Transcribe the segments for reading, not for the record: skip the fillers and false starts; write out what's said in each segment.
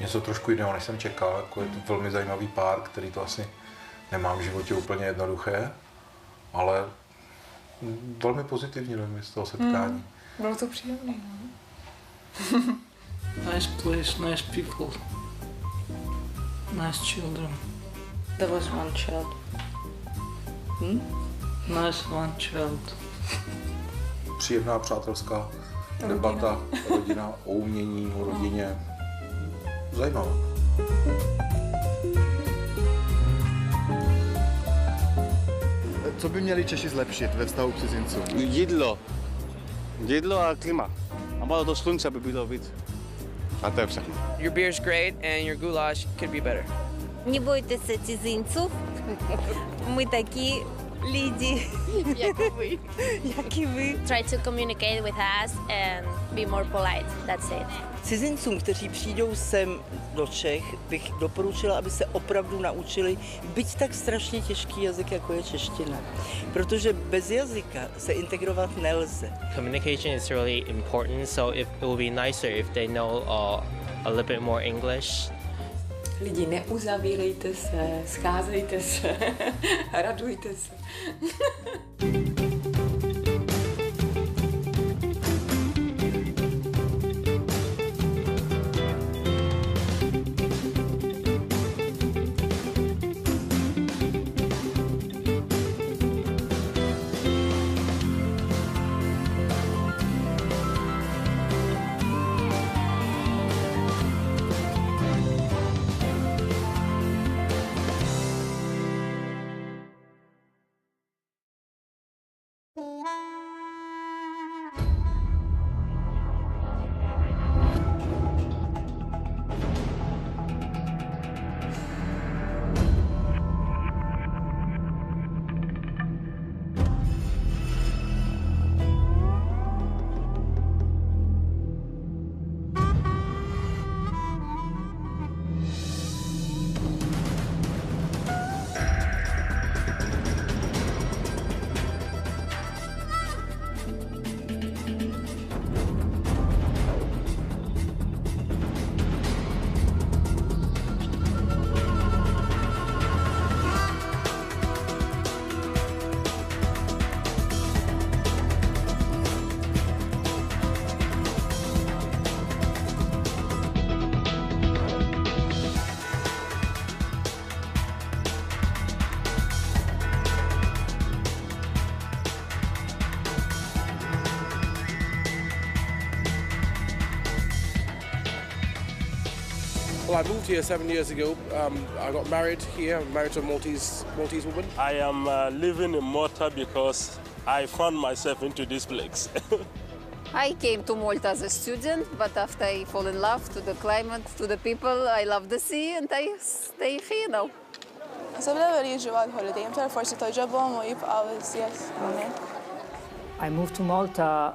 něco trošku jiného, než jsem čekal. Jako je to velmi zajímavý pár, který to asi nemám v životě úplně jednoduché, ale velmi pozitivní dojmy z toho setkání. Bylo to příjemné, no? Nice place, nice people, nice children. There was one child. Nice one child. Příjemná přátelská debata, rodina, o umění, o rodině. Zajímavá. Co by měli Češi zlepšit ve vztahu k cizincům? Jídlo a klima. A malo to slunce by bylo víc. A to je všechno. Your beer's great and your goulash could be better. Не бойтеся цізинців. Ми такі люди, як і ви. Try to communicate with us and be more polite. That's it. Cizincům, kteří přijdou sem do Čech, bych doporučila, aby se opravdu naučili byť tak strašně těžký jazyk, jako je čeština. Protože bez jazyka se integrovat nelze. Communication is really important, so it will be nicer if they know a little bit more English. Lidi, neuzavírejte se, scházejte se, radujte se. Well, I moved here 7 years ago. I got married here. I'm married to a Maltese woman. I am living in Malta because I found myself into this place. I came to Malta as a student, but after I fall in love to the climate, to the people, I love the sea, and I stay here now. I moved to Malta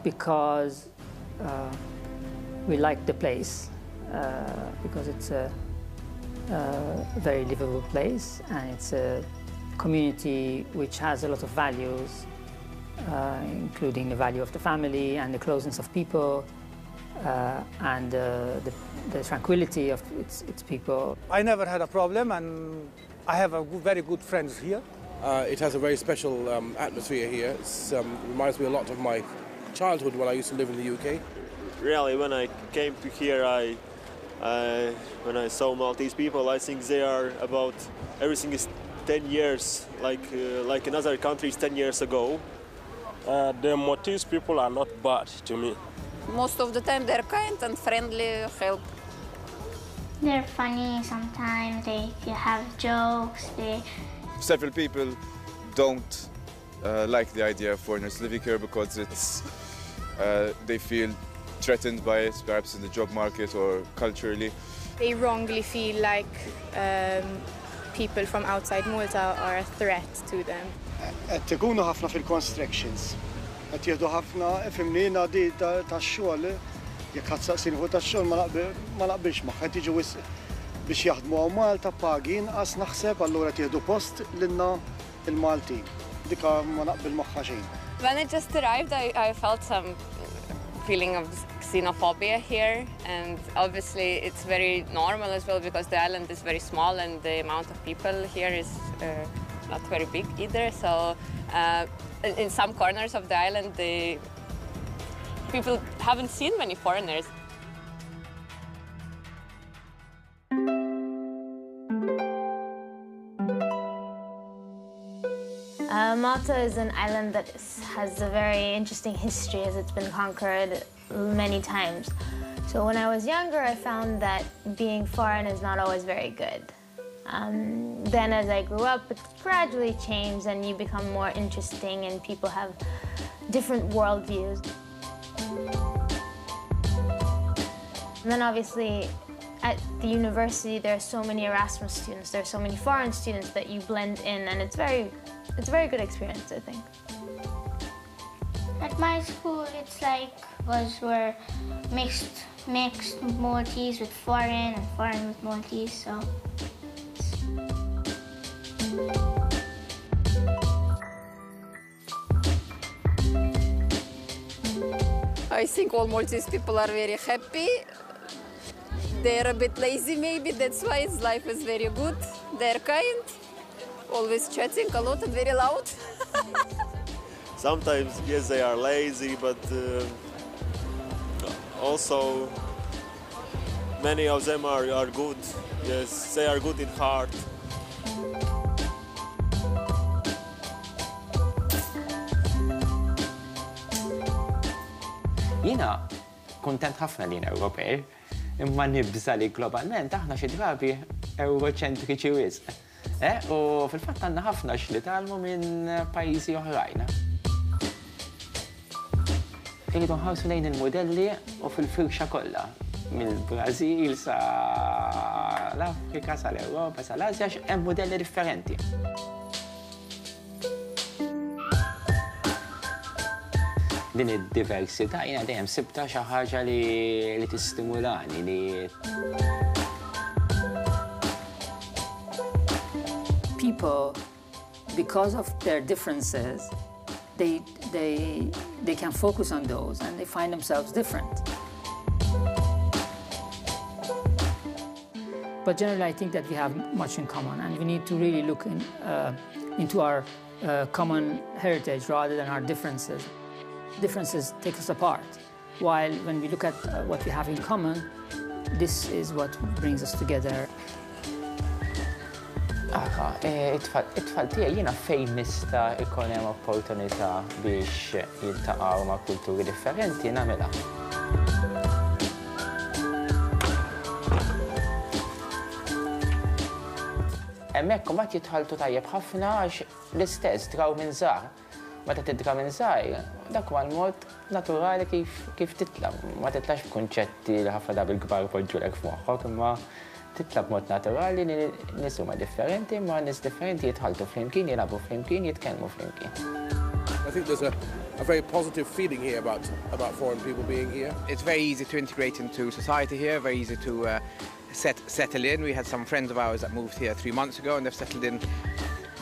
because we like the place, because it's a very livable place and it's a community which has a lot of values, including the value of the family and the closeness of people and the tranquility of its people. I never had a problem and I have very good friends here. It has a very special atmosphere here. It reminds me a lot of my childhood when I used to live in the UK. Really, when I came to here, when I saw Maltese people, I think they are about everything is 10 years, like in other countries 10 years ago. The Maltese people are not bad to me. Most of the time they're kind and friendly, help. They're funny sometimes, they have jokes. Several people don't like the idea of foreigners living here because they feel threatened by it, perhaps in the job market or culturally. They wrongly feel like people from outside Malta are a threat to them. Qed ikunu ħafna fil-constructions. Qed jieħdu ħafna fimni ngħaddi tax-xogħol jekk ħadd saqsini fuq tax-xogħol ma naqbilx magħha qed jiġu biex jaħdmu hawn Malta pagi inqas naħseb allura qed jieħdu post lilna il-Maltin. Dika ma naqbil magħha xejn. When I just arrived, I felt some feeling of xenophobia here, and obviously it's very normal as well because the island is very small and the amount of people here is not very big either. So in some corners of the island, the people haven't seen many foreigners. Malta is an island that has a very interesting history as it's been conquered many times. So when I was younger, I found that being foreign is not always very good. Then as I grew up, it gradually changed and you become more interesting and people have different worldviews. And then obviously at the university, there are so many Erasmus students, there are so many foreign students that you blend in, and it's a very good experience, I think. At my school, it's like we're mixed Maltese with foreign and foreign with Maltese, so. I think all Maltese people are very happy. They're a bit lazy maybe, that's why his life is very good. They're kind, always chatting a lot and very loud. Sometimes, yes, they are lazy, but also many of them are good. Yes, they are good in heart. Jina kuntent ħafna li Ewropej, imma nibża li globalment aħna xi drabi euroċentriċi wisq. U fil-fatt għandna ħafna x'li talmu minn pajjiżi oħrajn. Irridu nħarsu lejn il-modelli u fil-firxa kollha, mill-Brażil sa l-Afrika, sal-Ewropa, sal-Asja, hemm modelli differenti. Din id-diversità jiena dejjem sibta xi ħaġa li tistimulani li people, because of their differences, they can focus on those and they find themselves different. But generally, I think that we have much in common, and we need to really look into our common heritage rather than our differences. Differences take us apart, while when we look at what we have in common, this is what brings us together. It-tfal tiegħi jiena fejn nista' ikun hemm opportunità biex jiltaqgħu ma' kulturi differenti nagħmilha. Hemmhekk imbagħad jidħaltu tajjeb ħafna għax l-istess draw minn żgħar. Meta tidra minn żgħir, dak huwa l-mod naturali kif titla'. Ma titlax b'kunċetti li ħafna drabi l-kbar poġġulek f'moħħok, imma titla' b'mod naturali li nies huma differenti, imma nies differenti jidħaltu flimkien, jilagħbu flimkien, jitkellmu flimkien. I think there's a very positive feeling here about foreign people being here. It's very easy to integrate into society here, very easy to settle in. We had some friends of ours that moved here 3 months ago and they've settled in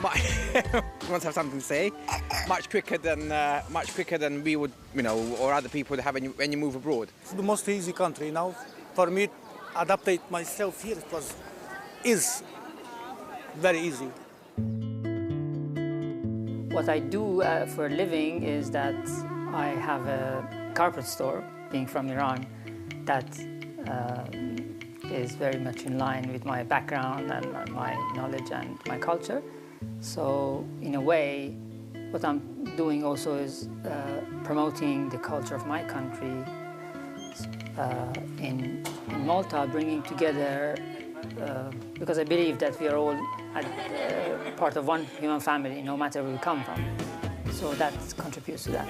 must have something to say, much quicker than we would, or other people would have when you move abroad. It's the most easy country now. For me, adaptate myself here is very easy. What I do for a living is that I have a carpet store, being from Iran, that is very much in line with my background and my knowledge and my culture. So in a way, what I'm doing also is promoting the culture of my country in Malta, bringing together, because I believe that we are all part of one human family, no matter where we come from. So that contributes to that.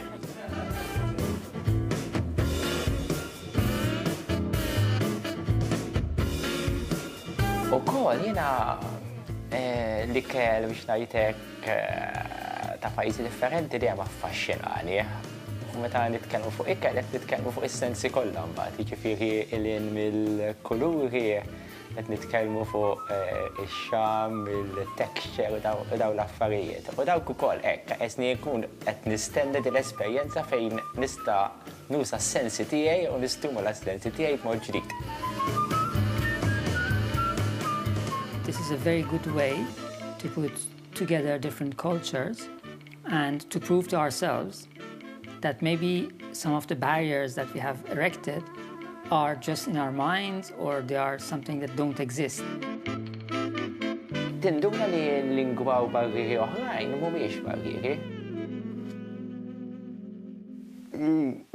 Ukoll jiena l-ikel biex ngħidlek ta' pajjiżi differenti dejjem affaxxinani. Meta nitkellmu fuq ikel qed nitkellmu fuq is-sensi kollha mbagħad, jiġifieri ilin mill-kuluri qed nitkellmu fuq ix-xam, il-texture u dawn l-affarijiet. U dawk ukoll hekk qed nkun qed nistenni din l-esperjenza fejn nista' nusa s-sensi tiegħi u nistimula s-sensi tiegħi b'mod ġdid. This is a very good way to put together different cultures and to prove to ourselves that maybe some of the barriers that we have erected are just in our minds or they are something that don't exist. Tinduna li l-lingwa u barrieri oħrajn mhumiex barrieri.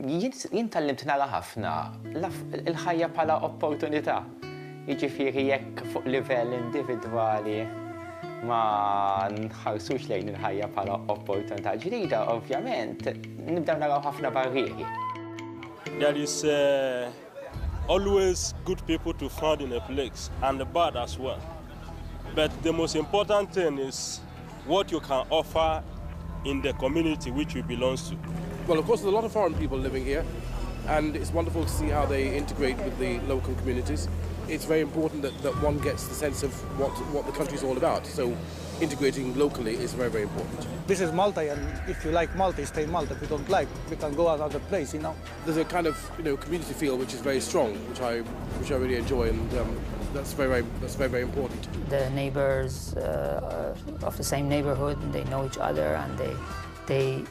Jien tallimt nara ħafna il-ħajja bħala opportunità. Jiġifieri jekk fuq livell individwali ma nħarsux lejn il-ħajja bħala opportunità ġdida, ovvjament, nibdew naraw ħafna barrieri. There is always good people to find in a place and bad as well. But the most important thing is what you can offer in the community which you belong to. Well, of course, there's a lot of foreign people living here, and it's wonderful to see how they integrate with the local communities. It's very important that one gets the sense of what the country is all about. So integrating locally is very, very important. This is Malta, and if you like Malta, stay in Malta. If you don't like, we can go another place, you know. There's a kind of community feel which is very strong, which I really enjoy, and that's very, very important. The neighbors of the same neighborhood, they know each other, and they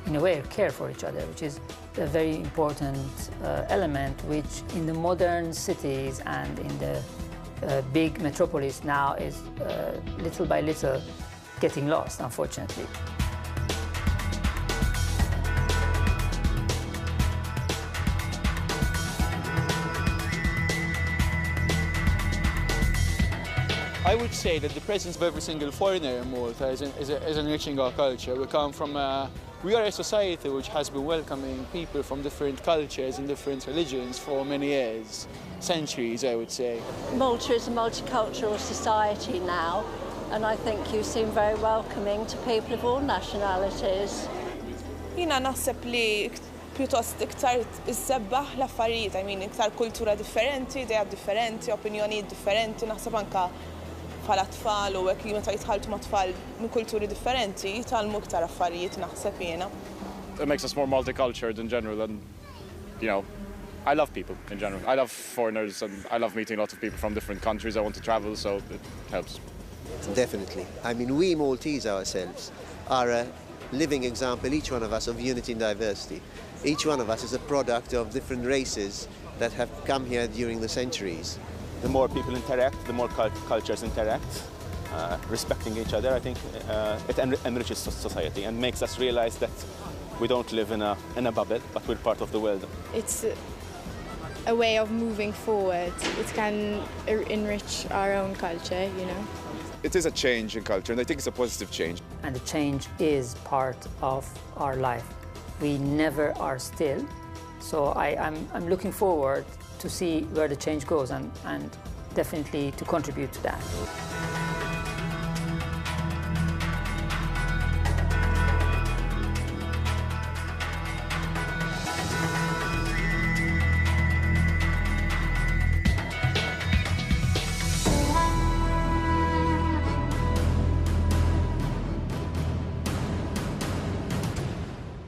in a way care for each other, which is a very important element which in the modern cities and in the big metropolis now is little by little getting lost, unfortunately. I would say that the presence of every single foreigner in Malta is enriching our culture. We are a society which has been welcoming people from different cultures and different religions for many years, centuries, I would say. Malta is a multicultural society now, and I think you seem very welcoming to people of all nationalities. Jina naħseb li pjuttost iktar iżebbaħ l-affarijiet, iktar kultura differenti, idea differenti, opinjonijiet differenti, naħseb anka bħala tfal u hekk meta jitħalltu ma' tfal minn kulturi differenti jitgħallmu iktar affarijiet naħseb jiena. It makes us more multicultural in general, and I love people in general. I love foreigners, and I love meeting lots of people from different countries. I want to travel, so it helps. Definitely. We Maltese ourselves are a living example, each one of us, of unity and diversity. Each one of us is a product of different races that have come here during the centuries. The more people interact, the more cultures interact, respecting each other. I think it enriches society and makes us realize that we don't live in a bubble, but we're part of the world. It's a way of moving forward. It can enrich our own culture, you know. It is a change in culture, and I think it's a positive change. And the change is part of our life. We never are still. So I'm looking forward to see where the change goes and definitely to contribute to that.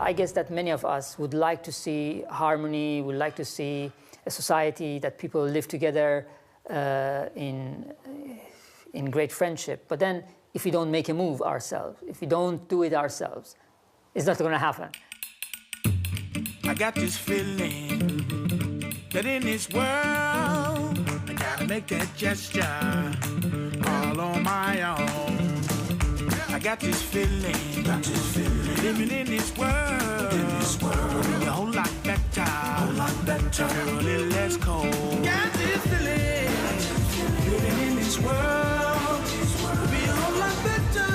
I guess that many of us would like to see harmony, would like to see a society that people live together in great friendship. But then if we don't make a move ourselves, if we don't do it ourselves, it's not going to happen. I got this feeling that in this world, I gotta make that gesture all on my own. I got this feeling, living in this world, will be a whole lot better, feel a little less cold. Got this feeling, living in this world, will be a whole lot better,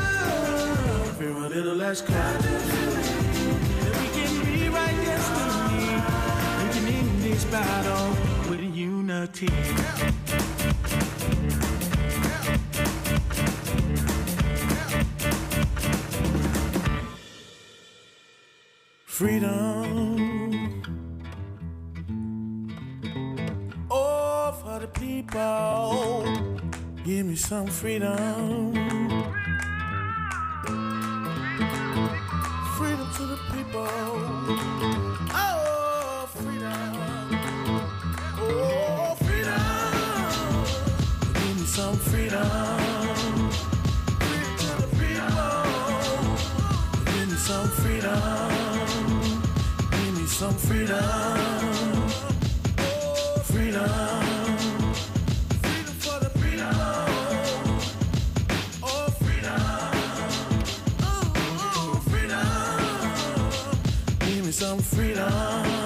feel a little less cold. And we can rewrite destiny, we can end this battle with unity. Freedom, oh, for the people, give me some freedom. Freedom to the people, oh, freedom. some freedom. Freedom. Freedom for the freedom. Oh, freedom. Oh, freedom. Give me some freedom.